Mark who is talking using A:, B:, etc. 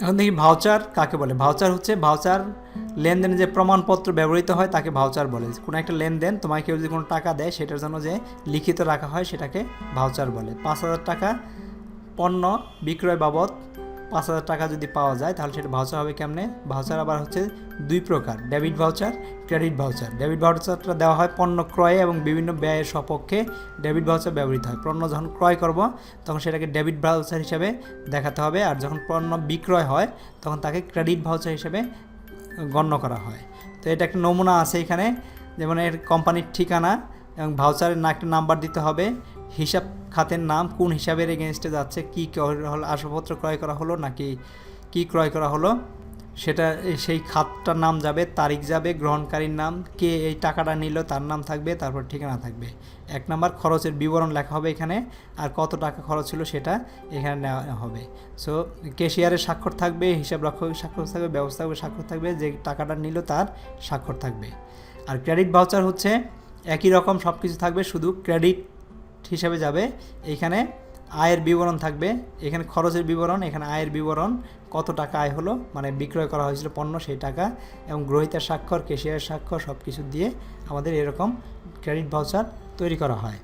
A: এখন দেখি ভাউচার কাকে বলে। ভাউচার হচ্ছে ভাউচার লেনদেনে যে প্রমাণপত্র ব্যবহৃত হয় তাকে ভাউচার বলে। কোনো একটা লেনদেন তোমায় কেউ যদি কোনো টাকা দেয় সেটার জন্য যে লিখিত রাখা হয় সেটাকে ভাউচার বলে। 5,000 টাকা পণ্য বিক্রয় বাবদ 5,000 টাকা যদি পাওয়া যায় তাহলে সেটা ভাউচার হবে কেমনে? ভাউচার আবার হচ্ছে দুই প্রকার, debit voucher, credit voucher. Debit ভাউচারটা দেওয়া হয় পণ্য ক্রয়ে এবং বিভিন্ন ব্যয়ের সপক্ষে ডেবিট ভাউচার ব্যবহৃত হয়। পণ্য যখন ক্রয় করব তখন সেটাকে ডেবিট ভাউচার হিসেবে দেখাতে হবে, আর যখন পণ্য বিক্রয় হয় তখন তাকে ক্রেডিট ভাউচার হিসেবে গণ্য করা হয়। তো এটা একটা নমুনা আছে এখানে, যেমন এর কোম্পানির ঠিকানা এবং ভাউচারের একটা নাম্বার দিতে হবে, হিসাব খাতের নাম, কোন হিসাবের এগেনস্টে যাচ্ছে, কী হলো, আসবাবপত্র ক্রয় করা হলো নাকি কী ক্রয় করা হলো সেটা, সেই খাতটার নাম যাবে, তারিখ যাবে, গ্রহণকারীর নাম, কে এই টাকাটা নিল তার নাম থাকবে, তারপর ঠিকানা থাকবে। 1 নাম্বার খরচের বিবরণ লেখা হবে এখানে, আর কত টাকা খরচ ছিল সেটা এখানে নেওয়া হবে। সো ক্যাশিয়ারের স্বাক্ষর থাকবে, হিসাব রক্ষকের স্বাক্ষর থাকবে, ব্যবস্থাপকের স্বাক্ষর থাকবে, যে টাকাটা নিল তার স্বাক্ষর থাকবে। আর ক্রেডিট ভাউচার হচ্ছে একই রকম সব কিছু থাকবে, শুধু ক্রেডিট হিসাবে যাবে। এইখানে আয়ের বিবরণ থাকবে, এখানে খরচের বিবরণ, এখানে আয়ের বিবরণ, কত টাকা আয় হলো, মানে বিক্রয় করা হয়েছিল পণ্য সেই টাকা, এবং গ্রহীতার স্বাক্ষর, ক্যাশিয়ারের স্বাক্ষর সব কিছু দিয়ে আমাদের এরকম ক্রেডিট ভাউচার তৈরি করা হয়।